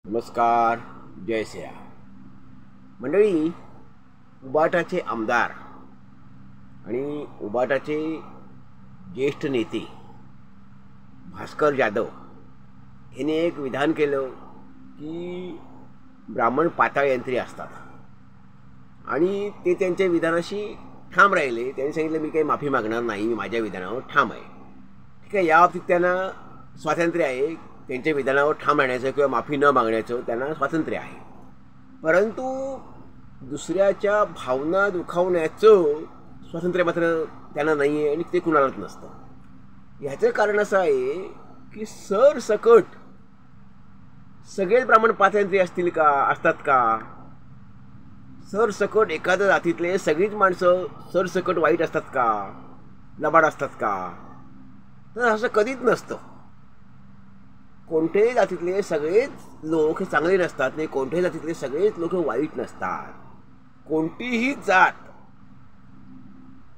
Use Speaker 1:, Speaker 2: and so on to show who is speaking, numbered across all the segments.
Speaker 1: नमस्कार. जय श्रीराम. मंडळी, उबाटाचे आमदार आणि उबाटाचे ज्येष्ठ नेते भास्कर जाधव यांनी एक विधान केलं की ब्राह्मण पाताळ यंत्री असतात आणि ते त्यांच्या विधानाशी ठाम राहिले. त्यांनी सांगितलं मी काही माफी मागणार नाही, मी माझ्या विधानावर ठाम आहे. ठीक आहे, याबाबतीत त्यांना स्वातंत्र्य आहे. त्यांच्या विधानावर ठाम राहण्याचं किंवा माफी न मागण्याचं त्यांना स्वातंत्र्य आहे. परंतु दुसऱ्याच्या भावना दुखावण्याचं स्वातंत्र्य मात्र त्यांना नाही आहे आणि ते कुणालाच नसतं. ह्याचं कारण असं आहे की सरसकट सगळेच ब्राह्मण पाताळयंत्री असतात का? सरसकट एखाद्या जातीतले सगळीच माणसं सरसकट वाईट असतात का, लबाड असतात का? तर असं कधीच नसतं. कोणत्याही जातीतले सगळेच लोक हे चांगले नसतात नाही, कोणत्याही जातीतले सगळेच लोक वाईट नसतात. कोणतीही जात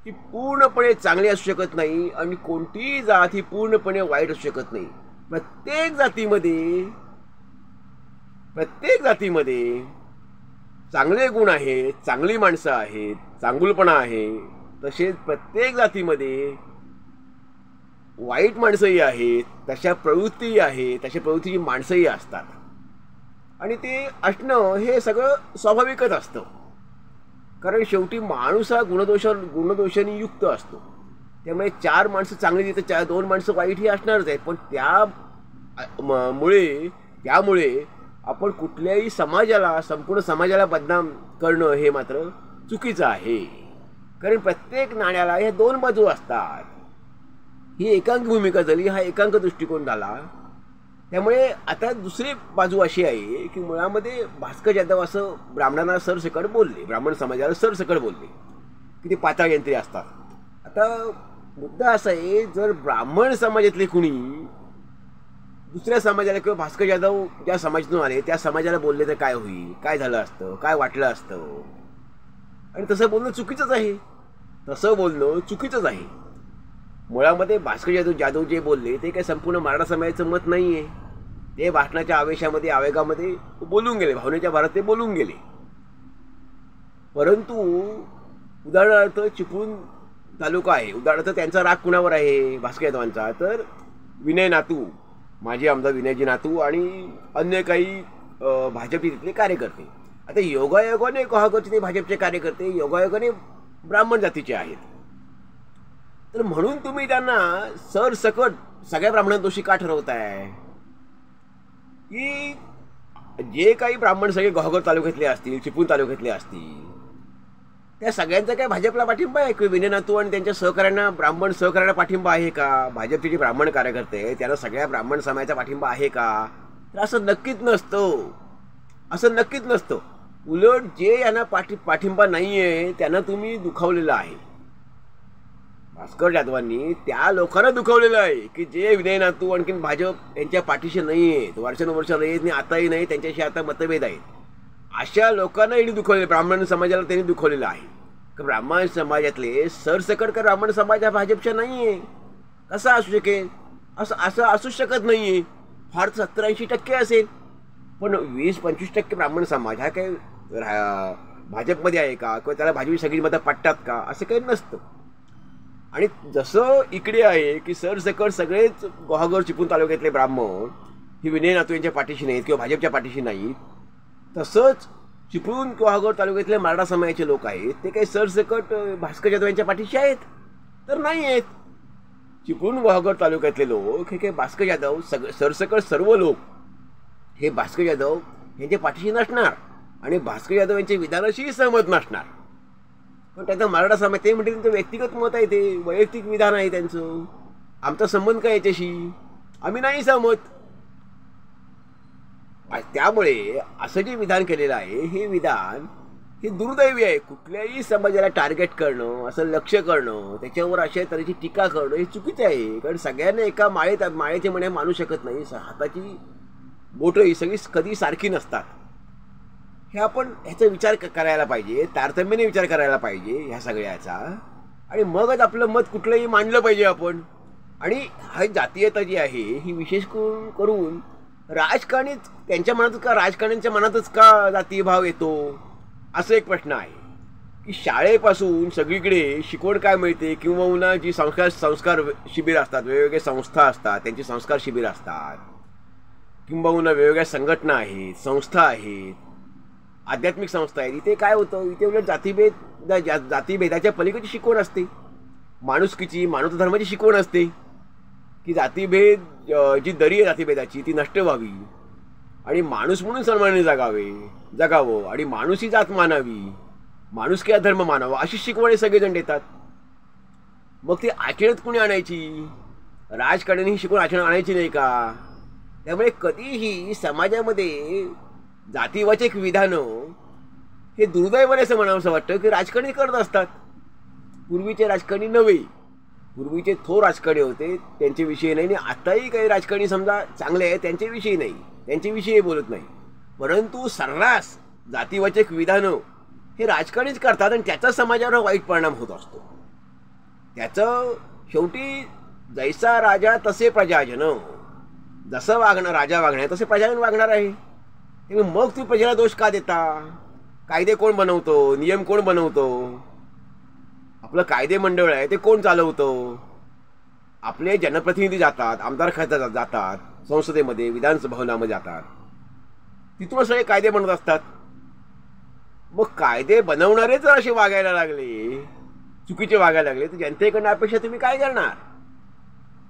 Speaker 1: ही पूर्णपणे चांगली असू शकत नाही आणि कोणतीही जात ही पूर्णपणे वाईट असू शकत नाही. प्रत्येक जातीमध्ये चांगले गुण आहेत, चांगली माणसं आहेत, चांगुलपणा आहे. तसेच प्रत्येक जातीमध्ये वाईट माणसंही आहेत, तशा प्रवृत्तीही आहेत, तशा प्रवृत्तीची माणसंही असतात. आणि ते असणं हे सगळं स्वाभाविकच असतं. कारण शेवटी माणूस हा गुणदोषाने युक्त असतो. त्यामुळे 4 माणसं चांगली तर 2 माणसं वाईट ही असणारच आहेत. पण त्यामुळे आपण कुठल्याही संपूर्ण समाजाला बदनाम करणं हे मात्र चुकीचं आहे. कारण प्रत्येक नाण्याला ह्या 2 बाजू असतात. ही एकांकी भूमिका झाली, हा एकांक दृष्टिकोन झाला. त्यामुळे आता दुसरी बाजू अशी आहे की मुळामध्ये भास्कर जाधव असं ब्राह्मणांना सरसकट बोलले, ब्राह्मण समाजाला सरसकट बोलले की ते पाताळ यंत्री असतात. आता मुद्दा असा आहे, जर ब्राह्मण समाजातले कुणी दुसऱ्या समाजाला किंवा भास्कर जाधव ज्या समाजातून आले त्या समाजाला बोलले तर काय होईल, काय झालं असतं, काय वाटलं असतं? आणि तसं बोलणं चुकीचंच आहे. मुळामध्ये भास्कर जाधव जे बोलले ते काही संपूर्ण मराठा समाजाचं मत नाही आहे. ते भाषणाच्या आवेगामध्ये बोलून गेले, भावनेच्या भरात ते बोलून गेले. परंतु उदाहरणार्थ चिपळूण तालुका आहे, उदाहरणार्थ त्यांचा राग कुणावर आहे भास्कर जाधवांचा? तर विनय नातू, माजी आमदार विनयजी नातू आणि अन्य काही भाजपचे तिथले कार्यकर्ते. आता योगायोगाने ते भाजपचे कार्यकर्ते योगायोगाने ब्राह्मण जातीचे आहेत. तर म्हणून तुम्ही त्यांना सरसकट सगळ्या ब्राह्मणांना दोषी का ठरवताय? की जे काही ब्राह्मण सगळे गोहागर तालुक्यातले असतील, चिपळूण तालुक्यातले असतील, त्या सगळ्यांचा काय भाजपला पाठिंबा आहे की विनय नातू आणि त्यांच्या ब्राह्मण सहकार्यांना पाठिंबा आहे का? भाजपचे जे ब्राह्मण कार्यकर्ते आहेत त्यांना सगळ्या ब्राह्मण समाजाचा पाठिंबा आहे का? तर असं नक्कीच नसतं. उलट जे यांना पाठिंबा नाही आहे त्यांना तुम्ही दुखावलेलं आहे. भास्कर जाधवांनी त्या लोकांना दुखावलेलं आहे की जे विनय नातू आणखीन भाजप यांच्या पाठीशी नाही आहेत, वर्षानुवर्ष नाही, आताही नाही, त्यांच्याशी आता मतभेद आहेत. अशा लोकांना यांनी दुखावलेलं, ब्राह्मण समाजाला त्यांनी दुखावलेलं आहे. की ब्राह्मण समाजातले सरसकट का ब्राह्मण समाज हा भाजपचा नाही आहे, कसा असू शकेल? असं असू शकत नाही आहे. फार 70-80% असेल, पण 20-25% ब्राह्मण समाज हा काही भाजपमध्ये आहे का किंवा त्याला भाजपी सगळी मतं पटतात का? असं काही नसतं. आणि जसं इकडे आहे की सरसकट सगळेच गोहागर चिपळूण तालुक्यातले ब्राह्मण हे विनय नातू यांच्या पाठीशी नाहीत किंवा भाजपच्या पाठीशी नाहीत, तसंच चिपळूण गोहागर तालुक्यातले मराठा समाजाचे लोक आहेत ते काही सरसकट भास्कर जाधव यांच्या पाठीशी आहेत तर नाही आहेत. चिपळूण गोहागर तालुक्यातले लोक हे काही भास्कर जाधव सरसकट सर्व लोक हे भास्कर जाधव यांच्या पाठीशी नसणार आणि भास्कर जाधव यांच्या विधानाशी सहमत नसणार. पण त्याचा मराठा समाज ते म्हणजे त्यांचं व्यक्तिगत मत आहे, ते वैयक्तिक विधान आहे त्यांचं. आमचा संबंध काय याच्याशी? आम्ही नाही सहमत. त्यामुळे असं जे विधान केलेलं आहे हे विधान हे दुर्दैवी आहे. कुठल्याही समाजाला टार्गेट करणं, असं लक्ष करणं, त्याच्यावर अशा तऱ्हेची टीका करणं हे चुकीचं आहे. कारण सगळ्यांना एका माळेचे मणे मानू शकत नाही. हाताची बोटं ही सगळी कधी सारखी नसतात. हे आपण ह्याचा विचार करायला पाहिजे, तारतम्याने विचार करायला पाहिजे ह्या सगळ्याचा. आणि मगच आपलं मत कुठलंही मांडलं पाहिजे आपण. आणि हा जातीयता जी आहे ही विशेष करून राजकारणीच त्यांच्या मनातच का, राजकारण्यांच्या मनातच का जातीय भाव येतो, असं एक प्रश्न आहे की शाळेपासून सगळीकडे शिकवण काय मिळते, किंवा जी संस्कार शिबिर असतात, वेगवेगळ्या संस्था असतात, त्यांची संस्कार शिबिर असतात, किंबहुना वेगवेगळ्या संघटना आहेत, संस्था आहेत, आध्यात्मिक संस्था आहेत, इथे काय होतं, इथे उलट जातीभेदाच्या पलीकडची शिकवण असते, माणुसकीची, मानवता धर्माची शिकवण असते की जातीभेद, जी दरी आहे जातीभेदाची ती नष्ट व्हावी आणि माणूस म्हणून सन्मानाने जगावं आणि माणूस ही जात मानावी, माणुसकी हा धर्म मानावा, अशी शिकवण सगळेजण देतात. मग ती आचरणात कुणी आणायची? राजकारण्यांनी ही शिकवण आचरणात आणायची नाही का? त्यामुळे कधीही समाजामध्ये जातीवाचक विधानं हे दुर्दैवाने असं म्हणावंसं वाटतं की राजकारणी करत असतात. पूर्वीचे राजकारणी नव्हे, पूर्वीचे थोर राजकारणी होते, त्यांच्याविषयी नाही, आणि आताही काही राजकारणी समजा चांगले आहेत त्यांच्याविषयी नाही, त्यांच्याविषयी बोलत नाही, परंतु सर्रास जातीवाचक विधानं हे राजकारणीच करतात आणि त्याचा समाजावर वाईट परिणाम होत असतो. त्याचं शेवटी जैसा राजा तसे प्रजाजन, जसं राजा वागणार तसे प्रजाजन वागणार आहे. मग तुम्ही प्रजेला दोष का देता? कायदे कोण बनवतो, नियम कोण बनवतो, आपलं कायदे मंडळ आहे ते कोण चालवतं? आपले जनप्रतिनिधी जातात, आमदार खासदार जातात, संसदेमध्ये विधानभवनामध्ये जातात, तिथून सगळे कायदे बनवत असतात. मग कायदे बनवणारे जर असे वागायला लागले, चुकीचे वागायला लागले, तर जनतेकडनं अपेक्षा तुम्ही काय करणार?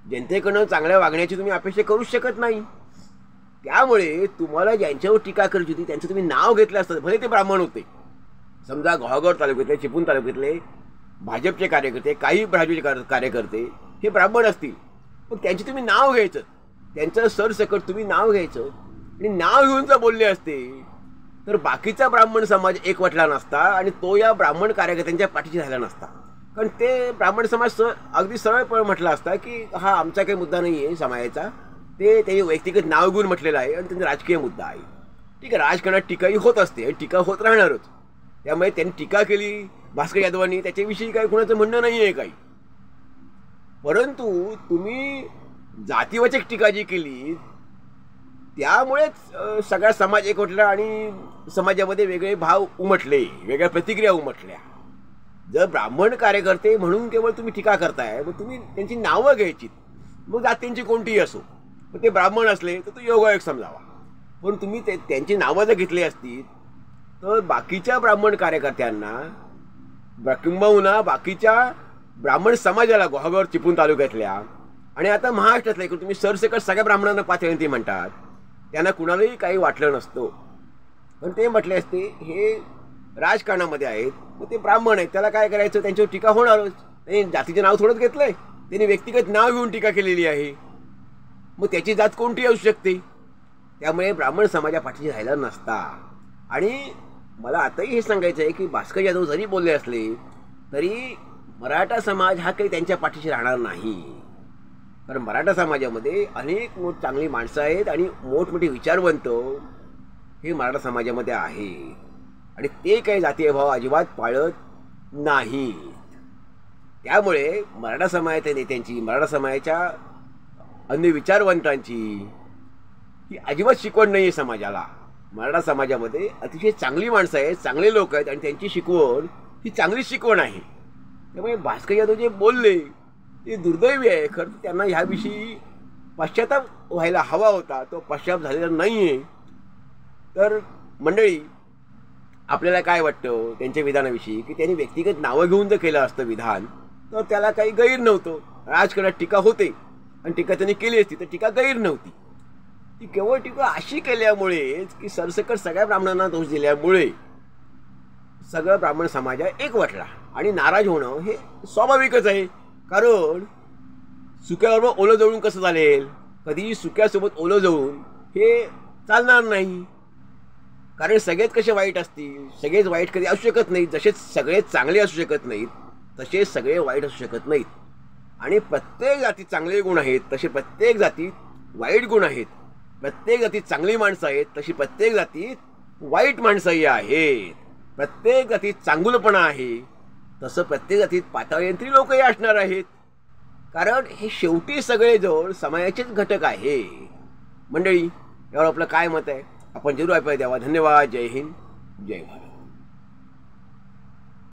Speaker 1: जनतेकडनं चांगल्या वागण्याची तुम्ही अपेक्षा करूच शकत नाही. त्यामुळे तुम्हाला ज्यांच्यावर टीका करायची होती त्यांचं तुम्ही नाव घेतलं असतं, भले ते ब्राह्मण होते, समजा गोहागड तालुक्यातले, चिपळूण तालुक्यातले भाजपचे कार्यकर्ते, काही भाजपचे कार्यकर्ते हे ब्राह्मण असतील, मग त्यांचे तुम्ही नाव घ्यायचं, त्यांचं सरसकट तुम्ही नाव घ्यायचं आणि नाव घेऊन जर बोलले असते तर बाकीचा ब्राह्मण समाज एकवटला नसता आणि तो या ब्राह्मण कार्यकर्त्यांच्या पाठीशी राहिला नसता. कारण ते ब्राह्मण समाज अगदी सरळ म्हटला असता की हा आमचा काही मुद्दा नाही आहे समाजाचा, ते त्यांनी व्यक्तिगत नाव घेऊन म्हटलेलं आहे आणि त्यांचा राजकीय मुद्दा आहे. ठीक आहे, राजकारणात टीकाही होत असते आणि टीका होत राहणारच. त्यामुळे त्यांनी टीका केली भास्कर यादवांनी, त्याच्याविषयी काही कुणाचं म्हणणं नाही आहे काही, परंतु तुम्ही जातीवाचक टीका जी केली त्यामुळेच सगळा समाज एकवटला आणि समाजामध्ये वेगळे भाव उमटले, वेगळ्या प्रतिक्रिया उमटल्या. जर ब्राह्मण कार्यकर्ते म्हणून केवळ तुम्ही टीका करताय, मग तुम्ही त्यांची नावं घ्यायची, मग जातींची कोणतीही असो, पण ते ब्राह्मण असले तर तो योगायोग समजावा. पण तुम्ही त्यांची नावं जर घेतली असती तर बाकीच्या ब्राह्मण कार्यकर्त्यांना किंबहुना बाकीच्या ब्राह्मण समाजाला, गोहागड चिपळूण तालुक्यातल्या आणि आता महाराष्ट्रातल्या तुम्ही सरसकट सगळ्या ब्राह्मणांना पाथ्यांती म्हणतात, त्यांना कुणालाही काही वाटलं नसतं. पण ते म्हटले असते हे राजकारणामध्ये आहेत, मग ते ब्राह्मण आहेत, त्याला काय करायचं, त्यांच्यावर टीका होणारच. त्यांनी जातीचे नाव थोडंच घेतलंय, त्यांनी व्यक्तिगत नाव घेऊन टीका केलेली आहे, मग त्याची जात कोणती असू शकते. त्यामुळे ब्राह्मण समाजा पाठीशी राहिला नसता. आणि मला आताही हे सांगायचं आहे की भास्कर जाधव जरी बोलले असले तरी मराठा समाज हा काही त्यांच्या पाठीशी राहणार नाही. कारण मराठा समाजामध्ये अनेक चांगली माणसं आहेत आणि मोठमोठे विचारवंत हे मराठा समाजामध्ये आहेत आणि ते काही जातीय भाव अजिबात पाळत नाहीत. त्यामुळे मराठा समाजाच्या नेत्यांची, मराठा समाजाच्या अन्य विचारवंतांची ही अजिबात शिकवण नाही आहे समाजाला. मराठा समाजामध्ये अतिशय चांगली माणसं आहेत, चांगले लोक आहेत आणि त्यांची शिकवण ही चांगली शिकवण आहे. त्यामुळे भास्कर यादव जे बोलले ते दुर्दैवी आहे. खरं त्यांना ह्याविषयी पश्चाताप व्हायला हवा होता, तो पश्चाताप झालेला नाही आहे. तर मंडळी, आपल्याला काय वाटतं त्यांच्या विधानाविषयी की त्यांनी व्यक्तिगत नावं घेऊन जर केलं असतं विधान तर त्याला काही गैर नव्हतं. राजकारणात टीका होते आणि टीका त्यांनी केली असती तर टीका गैर नव्हती. ती केवळ टीका अशी केल्यामुळेच की सरसकट सगळ्या ब्राह्मणांना दोष दिल्यामुळे सगळं ब्राह्मण समाज एकवटला आणि नाराज होणं हे स्वाभाविकच आहे. कारण सुक्याबरोबर ओलं जळून कसं चालेल, कधीही सुक्यासोबत ओलं जळून हे चालणार नाही. कारण सगळेच कसे वाईट असतील, सगळेच वाईट कधी असू शकत नाहीत. जसे सगळेच चांगले असू शकत नाहीत तसेच सगळे वाईट असू शकत नाहीत. आणि प्रत्येक जातीत चांगले गुण आहेत तसे प्रत्येक जातीत वाईट गुण आहेत. प्रत्येक जातीत चांगली माणसं आहेत तशी प्रत्येक जातीत वाईट माणसंही आहेत. प्रत्येक जातीत चांगुलपणा आहे तसं प्रत्येक जातीत पाताळयंत्री लोकही असणार आहेत. कारण हे शेवटी सगळे जवळ समाजाचेच घटक आहे. मंडळी, यावर आपलं काय मत आहे आपण जरूर ऐकायला द्यावा. धन्यवाद. जय हिंद, जय भारत.